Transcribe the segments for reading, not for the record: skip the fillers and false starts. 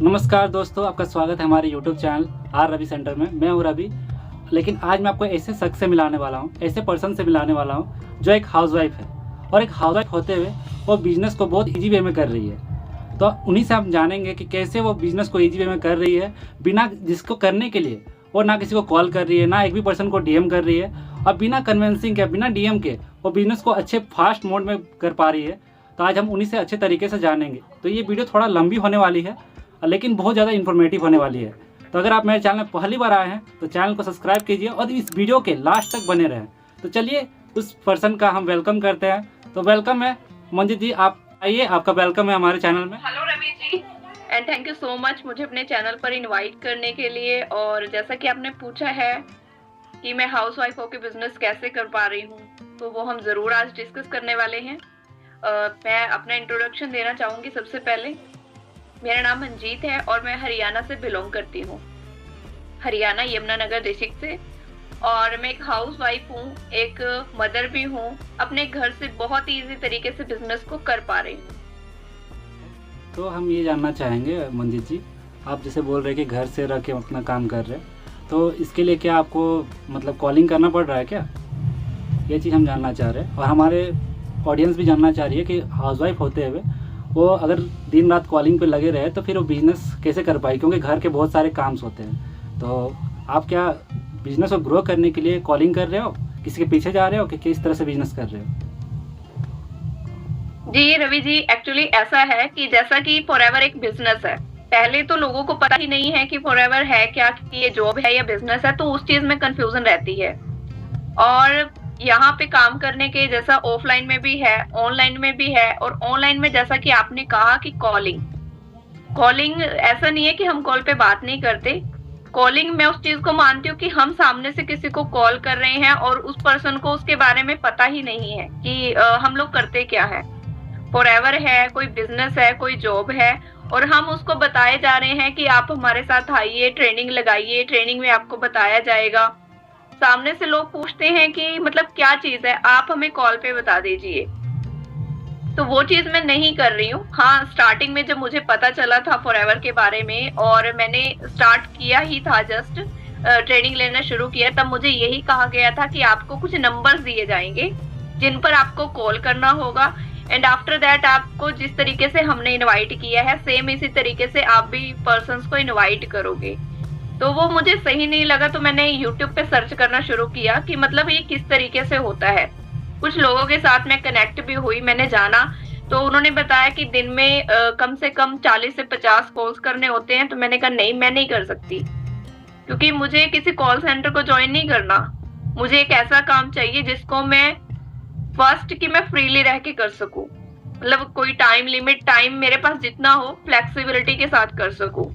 नमस्कार दोस्तों, आपका स्वागत है हमारे YouTube channel R Ravi center में। मैं हूँ रवि। लेकिन आज मैं आपको ऐसे शख्स से मिलाने वाला हूँ, ऐसे पर्सन से मिलाने वाला हूँ जो एक हाउसवाइफ है और एक हाउसवाइफ होते हुए वो बिज़नेस को बहुत इजी वे में कर रही है। तो उन्हीं से हम जानेंगे कि कैसे वो बिज़नेस को इजी वे में कर रही है, बिना जिसको करने के लिए वो ना किसी को कॉल कर रही है, ना एक भी पर्सन को DM कर रही है, और बिना कन्विंसिंग के, बिना DM के वो बिज़नेस को अच्छे फास्ट मोड में कर पा रही है। तो आज हम उन्हीं से अच्छे तरीके से जानेंगे। तो ये वीडियो थोड़ा लंबी होने वाली है लेकिन बहुत ज़्यादा इन्फॉर्मेटिव होने वाली है। तो अगर आप मेरे चैनल में पहली बार आए हैं तो चैनल को सब्सक्राइब कीजिए और इस वीडियो के लास्ट तक बने रहें। तो चलिए उस पर्सन का हम वेलकम करते हैं। तो वेलकम है मंजित जी, आप आइए, आपका वेलकम है हमारे चैनल में। Hello Ravi ji, and thank you so much मुझे अपने चैनल पर इनवाइट करने के लिए। और जैसा कि आपने पूछा है कि मैं हाउसवाइफ होकर बिजनेस कैसे कर पा रही हूँ, तो वो हम ज़रूर आज डिस्कस करने वाले हैं। मैं अपना इंट्रोडक्शन देना चाहूँगी। सबसे पहले मेरा नाम मंजीत है और मैं हरियाणा से बिलोंग करती हूँ, हरियाणा यमुनानगर डिस्ट्रिक्ट से। और मैं एक हाउसवाइफ हूँ, एक मदर भी हूँ। अपने घर से बहुत इजी तरीके से बिजनेस को कर पा रही हूँ। तो हम ये जानना चाहेंगे मंजित जी, आप जैसे बोल रहे हैं कि घर से रह के अपना काम कर रहे हैं, तो इसके लिए क्या आपको मतलब कॉलिंग करना पड़ रहा है क्या? ये चीज़ हम जानना चाह रहे हैं और हमारे ऑडियंस भी जानना चाह रही है कि हाउसवाइफ होते हुए वो अगर दिन रात कॉलिंग पे लगे रहे तो फिर वो बिज़नेस कैसे कर पाए, क्योंकि घर के बहुत सारे काम्स होते हैं। तो आप क्या बिज़नेस को ग्रो करने के लिए कॉलिंग कर रहे हो, किसी के पीछे जा रहे हो कि किस तरह से बिज़नेस कर रहे हो? जी रवि जी, एक्चुअली ऐसा है कि जैसा कि फॉरएवर एक बिजनेस है, पहले तो लोगों को पता ही नहीं है कि फॉरएवर है क्या, कि ये जॉब है या बिजनेस है, तो उस चीज में कंफ्यूजन रहती है। और यहाँ पे काम करने के जैसा ऑफलाइन में भी है, ऑनलाइन में भी है। और ऑनलाइन में जैसा कि आपने कहा कि कॉलिंग ऐसा नहीं है कि हम कॉल पे बात नहीं करते। कॉलिंग मैं उस चीज को मानती हूँ कि हम सामने से किसी को कॉल कर रहे हैं और उस पर्सन को उसके बारे में पता ही नहीं है कि हम लोग करते क्या है। फॉरएवर है, कोई बिजनेस है, कोई जॉब है, और हम उसको बताए जा रहे हैं कि आप हमारे साथ आइए, ट्रेनिंग लगाइए, ट्रेनिंग में आपको बताया जाएगा। सामने से लोग पूछते हैं कि मतलब क्या चीज है, आप हमें कॉल पे बता दीजिए। तो वो चीज मैं नहीं कर रही हूँ। हाँ, स्टार्टिंग में जब मुझे पता चला था फॉरएवर के बारे में और मैंने स्टार्ट किया ही था, जस्ट ट्रेनिंग लेना शुरू किया, तब मुझे यही कहा गया था कि आपको कुछ नंबर्स दिए जाएंगे जिन पर आपको कॉल करना होगा। एंड आफ्टर दैट आपको जिस तरीके से हमने इनवाइट किया है, सेम इसी तरीके से आप भी पर्सन्स को इनवाइट करोगे। तो वो मुझे सही नहीं लगा, तो मैंने YouTube पे सर्च करना शुरू किया कि मतलब ये किस तरीके से होता है। कुछ लोगों के साथ मैं कनेक्ट भी हुई, मैंने जाना, तो उन्होंने बताया कि दिन में कम से कम 40 से 50 कॉल्स करने होते हैं। तो मैंने कहा नहीं, मैं नहीं कर सकती, क्योंकि मुझे किसी कॉल सेंटर को ज्वाइन नहीं करना। मुझे एक ऐसा काम चाहिए जिसको मैं फर्स्ट कि मैं फ्रीली रह के कर सकूं, मतलब कोई टाइम लिमिट, टाइम मेरे पास जितना हो, फ्लेक्सिबिलिटी के साथ कर सकूं।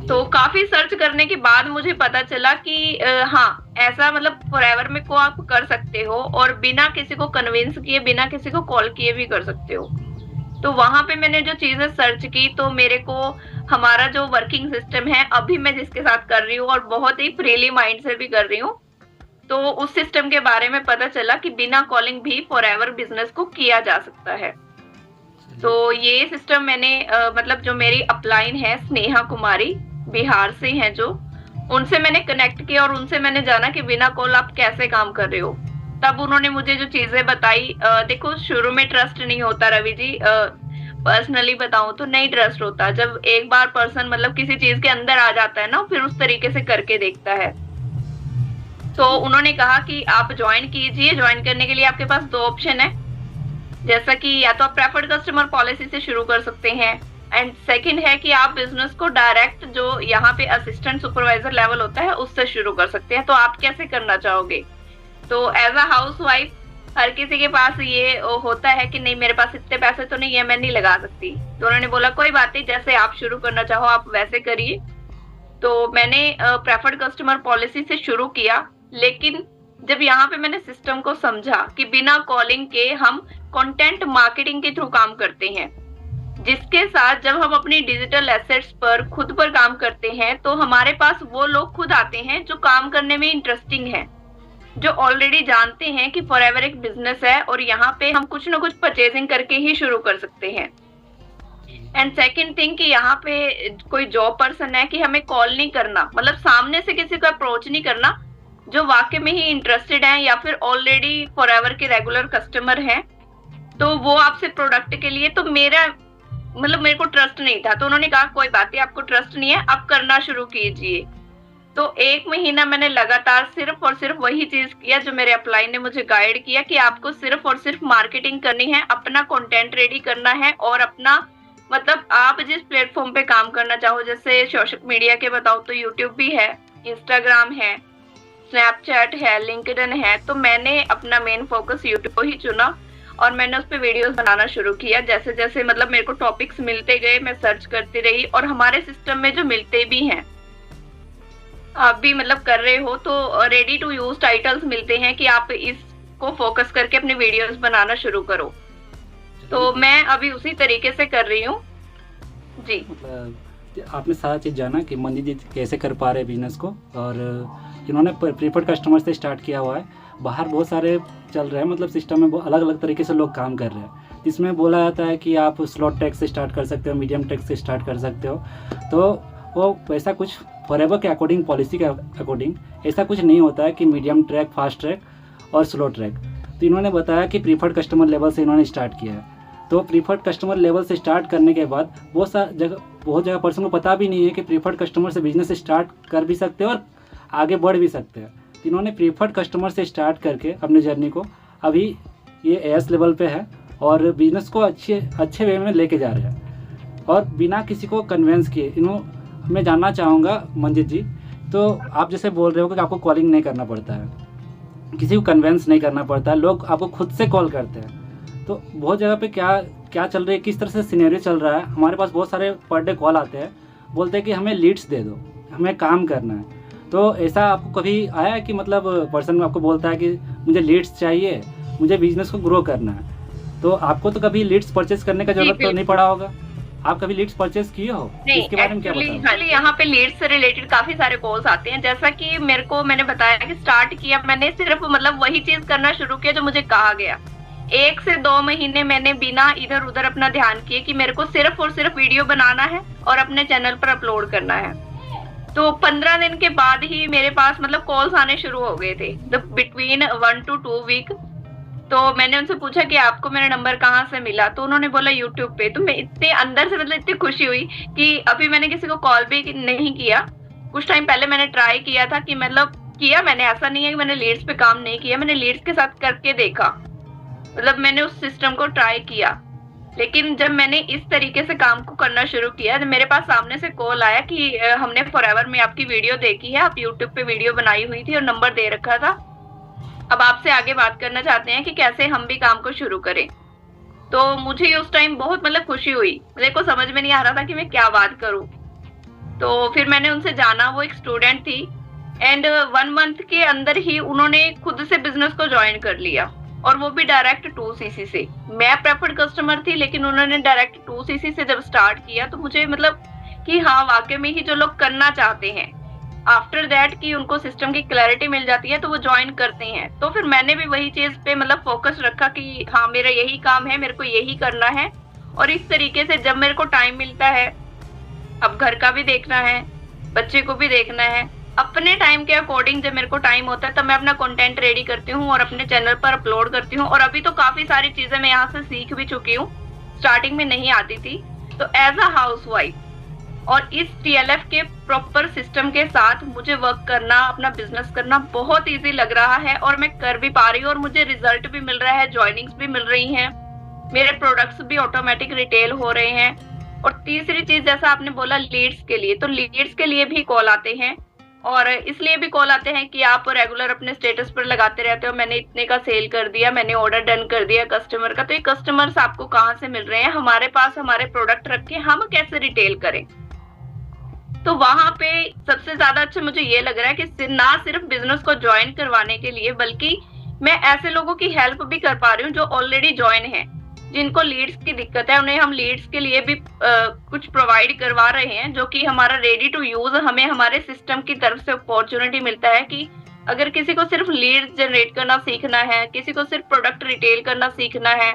तो काफी सर्च करने के बाद मुझे पता चला कि हाँ, ऐसा मतलब फॉरएवर में को आप कर सकते हो और बिना किसी को कन्विंस किए, बिना किसी को कॉल किए भी कर सकते हो। तो वहां पे मैंने जो चीजें सर्च की, तो मेरे को हमारा जो वर्किंग सिस्टम है अभी मैं जिसके साथ कर रही हूँ और बहुत ही फ्रीली माइंड से भी कर रही हूँ, तो उस सिस्टम के बारे में पता चला कि बिना कॉलिंग भी फॉरएवर बिजनेस को किया जा सकता है। तो ये सिस्टम मैंने मतलब जो मेरी अपलाइन है स्नेहा कुमारी, बिहार से हैं जो, उनसे मैंने कनेक्ट किया और उनसे मैंने जाना कि बिना कॉल आप कैसे काम कर रहे हो। तब उन्होंने मुझे जो चीजें बताई, देखो शुरू में ट्रस्ट नहीं होता रवि जी, पर्सनली बताऊं तो नहीं ट्रस्ट होता। जब एक बार पर्सन मतलब किसी चीज के अंदर आ जाता है ना, फिर उस तरीके से करके देखता है। तो उन्होंने कहा कि आप ज्वाइन कीजिए। ज्वाइन करने के लिए आपके पास दो ऑप्शन है, जैसा कि या तो आप प्रेफर्ड कस्टमर पॉलिसी से शुरू कर सकते हैं, एंड सेकंड है कि आप बिजनेस को डायरेक्ट जो यहाँ पे असिस्टेंट सुपरवाइजर लेवल होता है उससे शुरू कर सकते हैं। तो आप कैसे करना चाहोगे? तो एज अ हाउसवाइफ हर किसी के पास ये होता है कि नहीं, मेरे पास इतने पैसे तो नहीं है, मैं नहीं लगा सकती। तो उन्होंने बोला कोई बात नहीं, जैसे आप शुरू करना चाहो आप वैसे करिए। तो मैंने प्रेफर्ड कस्टमर पॉलिसी से शुरू किया, लेकिन जब यहाँ पे मैंने सिस्टम को समझा कि बिना कॉलिंग के हम कंटेंट मार्केटिंग के थ्रू काम करते हैं, जिसके साथ जब हम अपनी डिजिटल एसेट्स पर खुद पर काम करते हैं, तो हमारे पास वो लोग खुद आते हैं जो काम करने में इंटरेस्टिंग है, जो ऑलरेडी जानते हैं कि फॉरएवर एक बिजनेस है और यहाँ पे हम कुछ ना कुछ परचेजिंग करके ही शुरू कर सकते हैं। एंड सेकंड थिंग कि यहाँ पे कोई जॉब पर्सन है कि हमें कॉल नहीं करना, मतलब सामने से किसी को अप्रोच नहीं करना, जो वाकई में ही इंटरेस्टेड है या फिर ऑलरेडी फॉरएवर के रेगुलर कस्टमर हैं, तो वो आपसे प्रोडक्ट के लिए, तो मेरा मतलब मेरे को ट्रस्ट नहीं था, तो उन्होंने कहा कोई बात नहीं, आपको ट्रस्ट नहीं है, आप करना शुरू कीजिए। तो 1 महीना मैंने लगातार सिर्फ और सिर्फ वही चीज किया जो मेरे अपलाइन ने मुझे गाइड किया कि आपको सिर्फ और सिर्फ मार्केटिंग करनी है, अपना कंटेंट रेडी करना है और अपना मतलब आप जिस प्लेटफॉर्म पे काम करना चाहो, जैसे सोशल मीडिया के बताओ तो यूट्यूब भी है, इंस्टाग्राम है, स्नैपचैट है, लिंक्डइन है, तो मैंने अपना मेन फोकस यूट्यूब को ही चुना और मैंने उस पर वीडियोस बनाना शुरू किया। जैसे जैसे मतलब मेरे को टॉपिक्स मिलते गए मैं सर्च करती रही, और हमारे सिस्टम में जो मिलते भी हैं, आप भी मतलब कर रहे हो तो रेडी टू यूज टाइटल्स मिलते हैं कि आप इसको फोकस करके अपने वीडियोस बनाना शुरू करो, तो मैं अभी उसी तरीके से कर रही हूँ जी। आपने सारा चीज़ जाना कि मंजी जी कैसे कर पा रहे हैं बिजनेस को, और इन्होंने प्रीफर्ड कस्टमर से स्टार्ट किया हुआ है। बाहर बहुत सारे चल रहे हैं, मतलब सिस्टम में अलग अलग तरीके से लोग काम कर रहे हैं, जिसमें बोला जाता है कि आप स्लॉट टैक्स से स्टार्ट कर सकते हो, मीडियम टैक्स से स्टार्ट कर सकते हो, तो वो वैसा कुछ फॉरएवर के अकॉर्डिंग, पॉलिसी के अकॉर्डिंग ऐसा कुछ नहीं होता है कि मीडियम ट्रैक, फास्ट ट्रैक और स्लो ट्रैक। तो इन्होंने बताया कि प्रीफर्ड कस्टमर लेवल से इन्होंने स्टार्ट किया है। तो प्रीफर्ड कस्टमर लेवल से स्टार्ट करने के बाद बहुत जगह पर्सन को पता भी नहीं है कि प्रीफर्ड कस्टमर से बिजनेस स्टार्ट कर भी सकते हैं और आगे बढ़ भी सकते हैं। तो इन्होंने प्रीफर्ड कस्टमर से स्टार्ट करके अपनी जर्नी को अभी ये एस लेवल पे है और बिजनेस को अच्छे वे में लेके जा रहे हैं और बिना किसी को कन्वेंस किए। मैं जानना चाहूँगा मंजित जी, तो आप जैसे बोल रहे हो कि आपको कॉलिंग नहीं करना पड़ता है, किसी को कन्वेंस नहीं करना पड़ता है, लोग आपको खुद से कॉल करते हैं, तो बहुत जगह पे क्या चल रही है, किस तरह से सिनेरियो चल रहा है। हमारे पास बहुत सारे पर डे कॉल आते हैं, बोलते हैं कि हमें लीड्स दे दो, हमें काम करना है। तो ऐसा आपको कभी आया है कि मतलब पर्सन आपको बोलता है कि मुझे लीड्स चाहिए, मुझे बिजनेस को ग्रो करना है, तो आपको तो कभी लीड्स परचेज करने का जरूरत तो नहीं पड़ा होगा? आप कभी लीड्स परचेज किए हो? नहीं, इसके बारे में क्या बताओ? हाँ, यहाँ पे लीड्स से रिलेटेड काफी सारे कॉल्स आते हैं। जैसा कि मैंने बताया कि स्टार्ट किया मैंने सिर्फ मतलब वही चीज करना शुरू किया जो मुझे कहा गया। 1 से 2 महीने मैंने बिना इधर उधर अपना ध्यान किए कि मेरे को सिर्फ और सिर्फ वीडियो बनाना है और अपने चैनल पर अपलोड करना है। तो 15 दिन के बाद ही मेरे पास मतलब कॉल्स आने शुरू हो गए थे, बिटवीन 1 to 2 वीक। तो मैंने उनसे पूछा कि आपको मेरा नंबर कहाँ से मिला, तो उन्होंने बोला यूट्यूब पे। तो मैं इतने अंदर से मतलब इतनी खुशी हुई कि अभी मैंने किसी को कॉल भी नहीं किया। कुछ टाइम पहले मैंने ट्राई किया था कि मतलब किया मैंने, ऐसा नहीं है कि मैंने लीड्स पे काम नहीं किया, मैंने लीड्स के साथ करके देखा, मतलब मैंने उस सिस्टम को ट्राई किया। लेकिन जब मैंने इस तरीके से काम को करना शुरू किया, मेरे पास सामने से कॉल आया कि हमने फॉरएवर में आपकी वीडियो देखी है, आप यूट्यूब पे वीडियो बनाई हुई थी और नंबर दे रखा था, अब आपसे आगे बात करना चाहते हैं कि कैसे हम भी काम को शुरू करें। तो मुझे उस टाइम बहुत मतलब खुशी हुई, मेरे को समझ में नहीं आ रहा था कि मैं क्या बात करूं। तो फिर मैंने उनसे जाना, वो एक स्टूडेंट थी एंड 1 मंथ के अंदर ही उन्होंने खुद से बिजनेस को ज्वाइन कर लिया, और वो भी डायरेक्ट 2cc से। मैं प्रेफर्ड कस्टमर थी, लेकिन उन्होंने डायरेक्ट 2cc से जब स्टार्ट किया तो मुझे मतलब कि हाँ वाकई में ही जो लोग करना चाहते हैं आफ्टर दैट कि उनको सिस्टम की क्लैरिटी मिल जाती है तो वो ज्वाइन करते हैं। तो फिर मैंने भी वही चीज पे मतलब फोकस रखा कि हाँ मेरा यही काम है, मेरे को यही करना है। और इस तरीके से जब मेरे को टाइम मिलता है, अब घर का भी देखना है, बच्चे को भी देखना है, अपने टाइम के अकॉर्डिंग जब मेरे को टाइम होता है तब मैं अपना कंटेंट रेडी करती हूँ और अपने चैनल पर अपलोड करती हूँ। और अभी तो काफी सारी चीजें मैं यहाँ से सीख भी चुकी हूँ, स्टार्टिंग में नहीं आती थी। तो एज अ हाउसवाइफ और इस TLF के प्रॉपर सिस्टम के साथ मुझे वर्क करना, अपना बिजनेस करना बहुत इजी लग रहा है और मैं कर भी पा रही हूँ और मुझे रिजल्ट भी मिल रहा है, ज्वाइनिंग्स भी मिल रही हैं, मेरे प्रोडक्ट्स भी ऑटोमेटिक रिटेल हो रहे हैं। और तीसरी चीज जैसा आपने बोला लीड्स के लिए, तो लीड्स के लिए भी कॉल आते हैं और इसलिए भी कॉल आते हैं कि आप रेगुलर अपने स्टेटस पर लगाते रहते हो मैंने इतने का सेल कर दिया, मैंने ऑर्डर डन कर दिया कस्टमर का। तो ये कस्टमर्स आपको कहाँ से मिल रहे हैं, हमारे पास हमारे प्रोडक्ट रख के हम कैसे रिटेल करें। तो वहां पे सबसे ज्यादा अच्छा मुझे ये लग रहा है कि ना सिर्फ बिजनेस को ज्वाइन करवाने के लिए, बल्कि मैं ऐसे लोगों की हेल्प भी कर पा रही हूँ जो ऑलरेडी ज्वाइन है, जिनको लीड्स की दिक्कत है, उन्हें हम लीड्स के लिए भी कुछ प्रोवाइड करवा रहे हैं, जो कि हमारा रेडी टू यूज हमें हमारे सिस्टम की तरफ से अपॉर्चुनिटी मिलता है कि अगर किसी को सिर्फ लीड जनरेट करना सीखना है, किसी को सिर्फ प्रोडक्ट रिटेल करना सीखना है,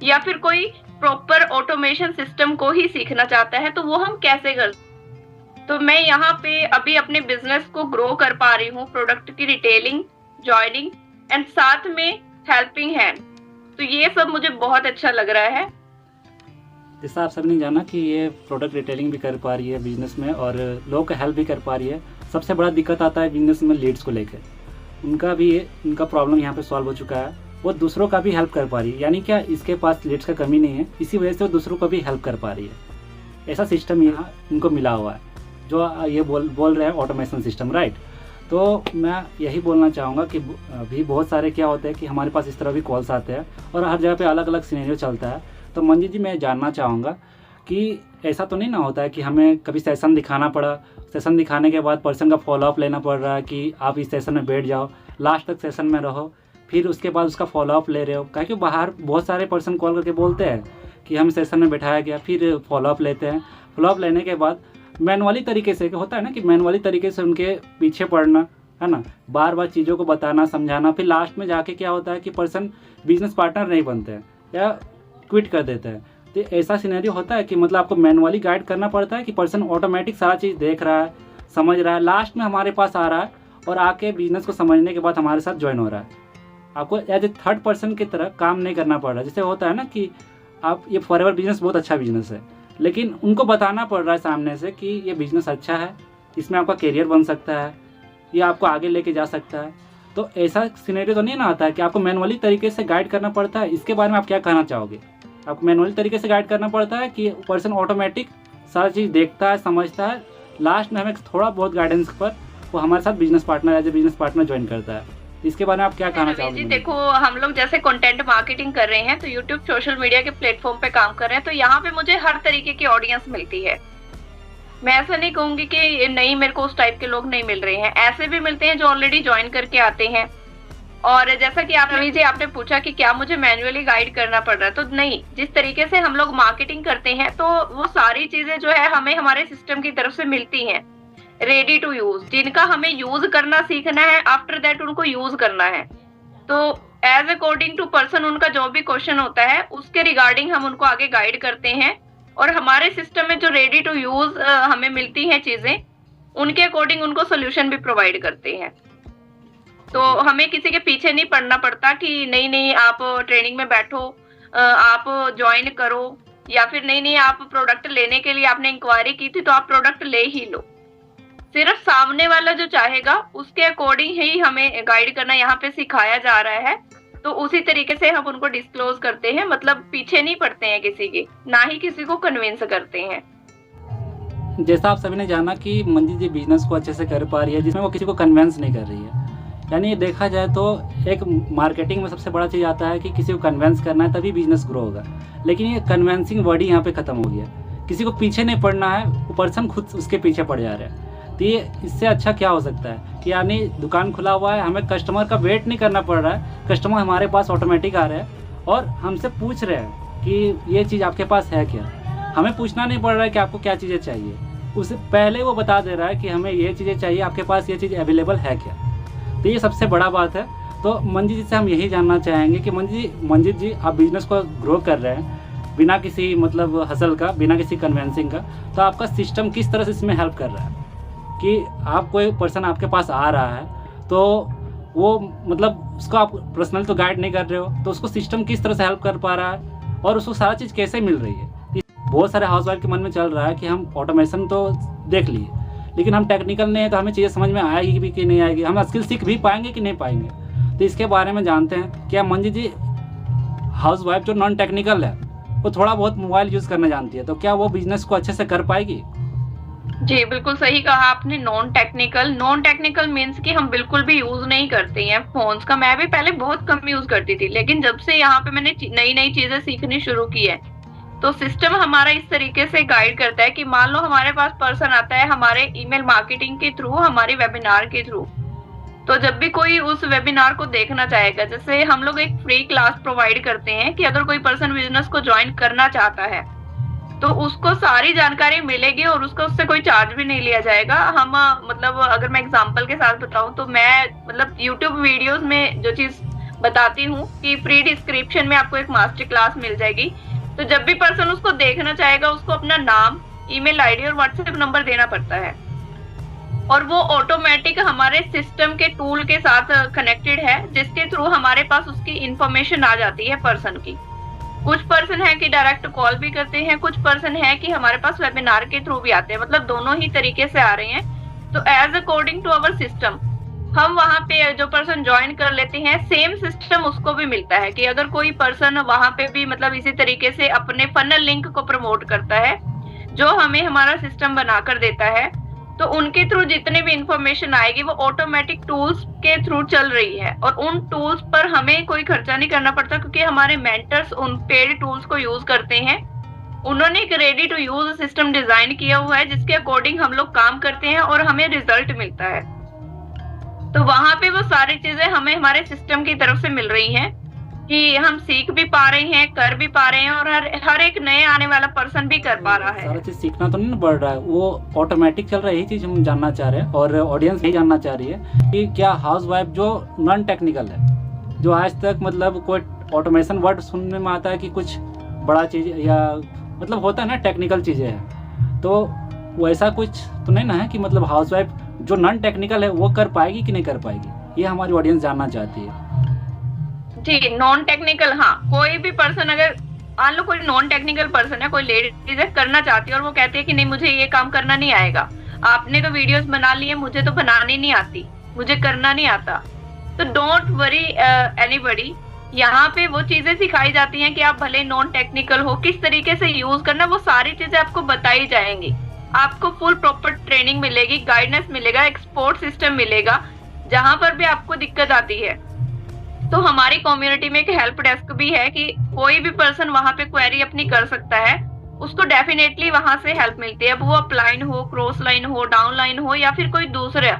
या फिर कोई प्रॉपर ऑटोमेशन सिस्टम को ही सीखना चाहता है, तो वो हम कैसे कर। तो मैं यहाँ पे अभी अपने बिजनेस को ग्रो कर पा रही हूँ, प्रोडक्ट की रिटेलिंग, जॉइनिंग एंड साथ में हेल्पिंग हैंड। तो ये सब मुझे बहुत अच्छा लग रहा है। जैसा आप सबने जाना कि ये प्रोडक्ट रिटेलिंग भी कर पा रही है बिजनेस में और लोगों का हेल्प भी कर पा रही है। सबसे बड़ा दिक्कत आता है बिजनेस में लीड्स को लेकर, उनका प्रॉब्लम यहाँ पे सॉल्व हो चुका है। वो दूसरों का भी हेल्प कर पा रही है, यानी क्या इसके पास लीड्स का कमी नहीं है, इसी वजह से वो दूसरों को भी हेल्प कर पा रही है। ऐसा सिस्टम यहाँ इनको मिला हुआ है, जो ये बोल रहे हैं ऑटोमेशन सिस्टम, राइट। तो मैं यही बोलना चाहूँगा कि अभी बहुत सारे क्या होते हैं कि हमारे पास इस तरह भी कॉल्स आते हैं और हर जगह पे अलग अलग सिनेरियो चलता है। तो मंजीत जी, मैं जानना चाहूँगा कि ऐसा तो नहीं ना होता है कि हमें कभी सेशन दिखाना पड़ा, सेशन दिखाने के बाद पर्सन का फॉलोअप लेना पड़ रहा है कि आप इस सेशन में बैठ जाओ, लास्ट तक सेशन में रहो, फिर उसके बाद उसका फॉलोअप ले रहे हो। क्या कि बाहर बहुत सारे पर्सन कॉल करके बोलते हैं कि हम सेशन में बैठाया गया, फिर फॉलोअप लेते हैं। फॉलोअप लेने के बाद मैनुअली तरीके से होता है ना कि मैनुअली तरीके से उनके पीछे पड़ना, है ना, बार बार चीज़ों को बताना, समझाना, फिर लास्ट में जाके क्या होता है कि पर्सन बिजनेस पार्टनर नहीं बनते हैं या क्विट कर देते हैं। तो ऐसा सिनेरियो होता है कि मतलब आपको मैनुअली गाइड करना पड़ता है कि पर्सन ऑटोमेटिक सारा चीज़ देख रहा है, समझ रहा है, लास्ट में हमारे पास आ रहा है और आके बिजनेस को समझने के बाद हमारे साथ ज्वाइन हो रहा है। आपको एज ए थर्ड पर्सन की तरह काम नहीं करना पड़ रहा। जैसे होता है ना कि आप ये फॉरएवर बिजनेस बहुत अच्छा बिजनेस है, लेकिन उनको बताना पड़ रहा है सामने से कि ये बिजनेस अच्छा है, इसमें आपका करियर बन सकता है, ये आपको आगे लेके जा सकता है। तो ऐसा सिनेरियो तो नहीं ना आता है कि आपको मैनुअली तरीके से गाइड करना पड़ता है। इसके बारे में आप क्या कहना चाहोगे? आपको मैनुअली तरीके से गाइड करना पड़ता है कि पर्सन ऑटोमेटिक सारा चीज़ देखता है, समझता है, लास्ट में हमें थोड़ा बहुत गाइडेंस पर वो हमारे साथ business partner as a business partner join करता है। इसके बारे में आप क्या कहना चाहोगे? जी देखो, हम लोग जैसे कंटेंट मार्केटिंग कर रहे हैं, तो यूट्यूब सोशल मीडिया के प्लेटफॉर्म पे काम कर रहे हैं, तो यहाँ पे मुझे हर तरीके की ऑडियंस मिलती है। मैं ऐसा नहीं कहूंगी कि नहीं, मेरे को उस टाइप के लोग नहीं मिल रहे हैं, ऐसे भी मिलते हैं जो ऑलरेडी ज्वाइन करके आते हैं। और जैसा कि आप रवि जी आपने पूछा कि क्या मुझे मैन्युअली गाइड करना पड़ रहा है, तो नहीं, जिस तरीके से हम लोग मार्केटिंग करते हैं तो वो सारी चीजें जो है हमें हमारे सिस्टम की तरफ से मिलती हैं, रेडी टू यूज, जिनका हमें यूज करना सीखना है, आफ्टर दैट उनको यूज करना है। तो एज अकॉर्डिंग टू पर्सन उनका जो भी क्वेश्चन होता है उसके रिगार्डिंग हम उनको आगे गाइड करते हैं, और हमारे सिस्टम में जो रेडी टू यूज हमें मिलती हैं चीजें, उनके अकॉर्डिंग उनको सोल्यूशन भी प्रोवाइड करते हैं। तो हमें किसी के पीछे नहीं पड़ना पड़ता कि नहीं नहीं आप ट्रेनिंग में बैठो, आप ज्वाइन करो, या फिर नहीं नहीं आप प्रोडक्ट लेने के लिए आपने इंक्वायरी की थी तो आप प्रोडक्ट ले ही लो। सिर्फ सामने वाला जो चाहेगा उसके अकॉर्डिंग ही हमें गाइड करना यहाँ पे सिखाया जा रहा है। तो उसी तरीके से हम उनको डिस्क्लोज करते हैं, मतलब पीछे नहीं पड़ते हैं किसी के, ना ही किसी को कन्विंस करते हैं। जैसा आप सभी ने जाना कि मंजीत जी बिजनेस को अच्छे से कर पा रही है, जिसमें वो किसी को कन्विंस नहीं कर रही है। यानी देखा जाए तो एक मार्केटिंग में सबसे बड़ा चीज़ आता है कि किसी को कन्विंस करना है तभी बिजनेस ग्रो होगा, लेकिन ये कन्विंसिंग वर्ड ही यहाँ पे ख़त्म हो गया। किसी को पीछे नहीं पड़ना है, वो पर्सन खुद उसके पीछे पड़ जा रहा है। तो ये इससे अच्छा क्या हो सकता है कि यानी दुकान खुला हुआ है, हमें कस्टमर का वेट नहीं करना पड़ रहा है, कस्टमर हमारे पास ऑटोमेटिक आ रहे हैं और हमसे पूछ रहे हैं कि ये चीज़ आपके पास है क्या। हमें पूछना नहीं पड़ रहा है कि आपको क्या चीज़ें चाहिए, उससे पहले वो बता दे रहा है कि हमें ये चीज़ें चाहिए, आपके पास ये चीज़ अवेलेबल है क्या। तो ये सबसे बड़ा बात है। तो मंजीत जी से हम यही जानना चाहेंगे कि मंजीत जी आप बिजनेस को ग्रो कर रहे हैं बिना किसी मतलब हसल का, बिना किसी कन्वेंसिंग का, तो आपका सिस्टम किस तरह से इसमें हेल्प कर रहा है कि आप कोई पर्सन आपके पास आ रहा है तो वो मतलब उसको आप पर्सनल तो गाइड नहीं कर रहे हो, तो उसको सिस्टम किस तरह से हेल्प कर पा रहा है और उसको सारा चीज़ कैसे मिल रही है। बहुत सारे हाउसवाइफ के मन में चल रहा है कि हम ऑटोमेशन तो देख लिए, लेकिन हम टेक्निकल नहीं है तो हमें चीज़ें समझ में आएगी भी कि नहीं आएगी, हम स्किल सीख भी पाएंगे कि नहीं पाएंगे। तो इसके बारे में जानते हैं। क्या मंजीत जी हाउसवाइफ जो नॉन टेक्निकल है वो थोड़ा बहुत मोबाइल यूज़ करना जानती है, तो क्या वो बिजनेस को अच्छे से कर पाएगी? जी बिल्कुल सही कहा आपने। नॉन टेक्निकल मीन्स कि हम बिल्कुल भी यूज नहीं करते हैं फोन्स का। मैं भी पहले बहुत कम यूज करती थी, लेकिन जब से यहाँ पे मैंने नई नई चीजें सीखनी शुरू की है तो सिस्टम हमारा इस तरीके से गाइड करता है कि मान लो हमारे पास पर्सन आता है हमारे ईमेल मार्केटिंग के थ्रू, हमारे वेबिनार के थ्रू, तो जब भी कोई उस वेबिनार को देखना चाहेगा, जैसे हम लोग एक फ्री क्लास प्रोवाइड करते हैं कि अगर कोई पर्सन बिजनेस को ज्वाइन करना चाहता है तो उसको सारी जानकारी मिलेगी और उसका उससे कोई चार्ज भी नहीं लिया जाएगा। हम मतलब अगर मैं एग्जांपल के साथ बताऊं तो मैं मतलब यूट्यूब वीडियोस में जो चीज बताती हूँ कि फ्री डिस्क्रिप्शन में आपको एक मास्टर क्लास मिल जाएगी। तो जब भी पर्सन उसको देखना चाहेगा उसको अपना नाम, ईमेल आईडी और व्हाट्सएप नंबर देना पड़ता है और वो ऑटोमेटिक हमारे सिस्टम के टूल के साथ कनेक्टेड है, जिसके थ्रू हमारे पास उसकी इंफॉर्मेशन आ जाती है पर्सन की। कुछ पर्सन है कि डायरेक्ट कॉल भी करते हैं, कुछ पर्सन है कि हमारे पास वेबिनार के थ्रू भी आते हैं, मतलब दोनों ही तरीके से आ रहे हैं। तो as according to our system हम वहाँ पे जो पर्सन ज्वाइन कर लेते हैं सेम सिस्टम उसको भी मिलता है कि अगर कोई पर्सन वहाँ पे भी मतलब इसी तरीके से अपने फनल लिंक को प्रमोट करता है जो हमें हमारा सिस्टम बनाकर देता है, तो उनके थ्रू जितने भी इंफॉर्मेशन आएगी वो ऑटोमेटिक टूल्स के थ्रू चल रही है और उन टूल्स पर हमें कोई खर्चा नहीं करना पड़ता, क्योंकि हमारे मेंटर्स उन पेड टूल्स को यूज करते हैं। उन्होंने एक ready to use system design किया हुआ है जिसके अकॉर्डिंग हम लोग काम करते हैं और हमें रिजल्ट मिलता है। तो वहां पे वो सारी चीजें हमें हमारे सिस्टम की तरफ से मिल रही हैं कि हम सीख भी पा रहे हैं, कर भी पा रहे हैं और हर एक नए आने वाला पर्सन भी कर पा रहा है। सारा चीज सीखना तो नहीं बढ़ रहा है, वो ऑटोमेटिक चल रहा है। यही चीज हम जानना चाह रहे हैं और ऑडियंस यही जानना चाह रही है कि क्या हाउसवाइफ जो नॉन टेक्निकल है, जो आज तक मतलब कोई ऑटोमेशन वर्ड सुनने में आता है कि कुछ बड़ा चीज या मतलब होता है ना टेक्निकल चीजें हैं, तो वैसा कुछ तो नहीं ना है कि मतलब हाउसवाइफ जो नॉन टेक्निकल है वो कर पाएगी कि नहीं कर पाएगी, ये हमारी ऑडियंस जानना चाहती है। जी नॉन टेक्निकल, हाँ कोई भी पर्सन अगर मान लो कोई नॉन टेक्निकल पर्सन है, कोई लेडीज है करना चाहती है और वो कहती है कि नहीं मुझे ये काम करना नहीं आएगा, आपने तो वीडियोस बना ली है मुझे तो बनानी नहीं आती, मुझे करना नहीं आता, तो डोंट वरी एनीबॉडी। यहाँ पे वो चीजें सिखाई जाती हैं कि आप भले नॉन टेक्निकल हो किस तरीके से यूज करना, वो सारी चीजें आपको बताई जाएंगी। आपको फुल प्रॉपर ट्रेनिंग मिलेगी, गाइडेंस मिलेगा, एक सपोर्ट सिस्टम मिलेगा। जहां पर भी आपको दिक्कत आती है तो हमारी कम्युनिटी में एक हेल्प डेस्क भी है कि कोई भी पर्सन वहां पे क्वेरी अपनी कर सकता है, उसको डेफिनेटली वहां से हेल्प मिलती है। अब वो अपलाइन हो, क्रॉस लाइन हो, डाउन लाइन हो या फिर कोई दूसरा,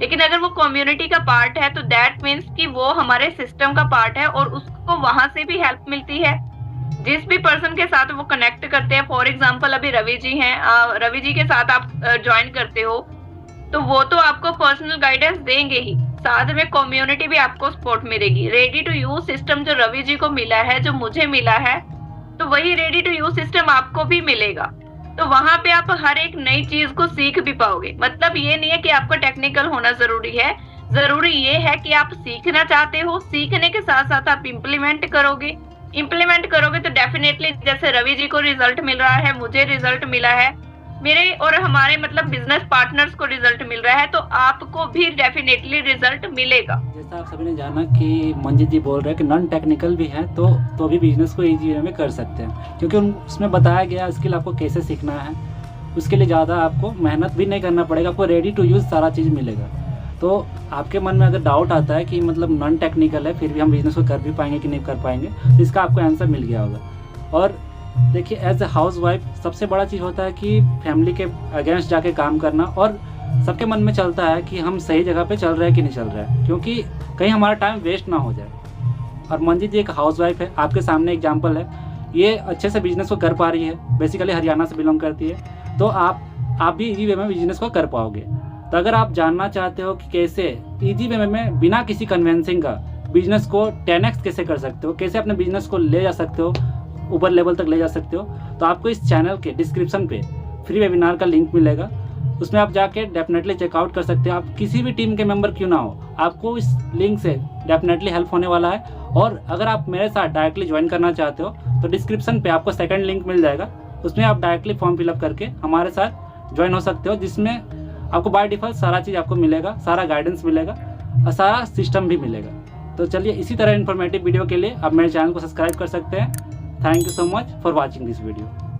लेकिन अगर वो कम्युनिटी का पार्ट है तो दैट मीन्स कि वो हमारे सिस्टम का पार्ट है और उसको वहां से भी हेल्प मिलती है। जिस भी पर्सन के साथ वो कनेक्ट करते हैं, फॉर एग्जांपल अभी रवि जी हैं, रवि जी के साथ आप ज्वाइन करते हो तो वो तो आपको पर्सनल गाइडेंस देंगे ही, साथ में कम्युनिटी भी आपको सपोर्ट मिलेगी। रेडी टू यूज सिस्टम जो रवि जी को मिला है, जो मुझे मिला है, तो वही रेडी टू यूज सिस्टम आपको भी मिलेगा। तो वहां पे आप हर एक नई चीज को सीख भी पाओगे। मतलब ये नहीं है कि आपको टेक्निकल होना जरूरी है, जरूरी ये है कि आप सीखना चाहते हो, सीखने के साथ साथ आप इम्प्लीमेंट करोगे। इम्प्लीमेंट करोगे तो डेफिनेटली जैसे रवि जी को रिजल्ट मिल रहा है, मुझे रिजल्ट मिला है, मेरे और हमारे मतलब बिजनेस पार्टनर्स को रिजल्ट मिल रहा है, तो आपको भी डेफिनेटली रिजल्ट मिलेगा। जैसा आप सभी ने जाना कि मंजित जी बोल रहे हैं कि नॉन टेक्निकल भी है तो भी बिजनेस को इजी वे में कर सकते हैं, क्योंकि उसमें बताया गया स्किल आपको कैसे सीखना है। उसके लिए ज़्यादा आपको मेहनत भी नहीं करना पड़ेगा, आपको रेडी टू यूज़ सारा चीज़ मिलेगा। तो आपके मन में अगर डाउट आता है कि मतलब नॉन टेक्निकल है फिर भी हम बिजनेस को कर भी पाएंगे कि नहीं कर पाएंगे, तो इसका आपको आंसर मिल गया होगा। और देखिए एज ए हाउस वाइफ सबसे बड़ा चीज़ होता है कि फैमिली के अगेंस्ट जाके काम करना, और सबके मन में चलता है कि हम सही जगह पे चल रहे हैं कि नहीं चल रहे हैं, क्योंकि कहीं हमारा टाइम वेस्ट ना हो जाए। और मंजित जी एक हाउस वाइफ है, आपके सामने एग्जांपल है, ये अच्छे से बिजनेस को कर पा रही है, बेसिकली हरियाणा से बिलोंग करती है, तो आप भी इजी वे में बिजनेस को कर पाओगे। तो अगर आप जानना चाहते हो कि कैसे इजी वे में बिना किसी कन्वेंसिंग का बिजनेस को 10x कैसे कर सकते हो, कैसे अपने बिजनेस को ले जा सकते हो, ऊपर लेवल तक ले जा सकते हो, तो आपको इस चैनल के डिस्क्रिप्शन पे फ्री वेबिनार का लिंक मिलेगा, उसमें आप जाके डेफिनेटली चेकआउट कर सकते हो। आप किसी भी टीम के मेंबर क्यों ना हो, आपको इस लिंक से डेफिनेटली हेल्प होने वाला है। और अगर आप मेरे साथ डायरेक्टली ज्वाइन करना चाहते हो तो डिस्क्रिप्शन पे आपको सेकंड लिंक मिल जाएगा, उसमें आप डायरेक्टली फॉर्म फिलअप करके हमारे साथ ज्वाइन हो सकते हो, जिसमें आपको बाय डिफॉल्ट सारा चीज़ आपको मिलेगा, सारा गाइडेंस मिलेगा और सारा सिस्टम भी मिलेगा। तो चलिए इसी तरह इन्फॉर्मेटिव वीडियो के लिए आप मेरे चैनल को सब्सक्राइब कर सकते हैं। Thank you so much for watching this video.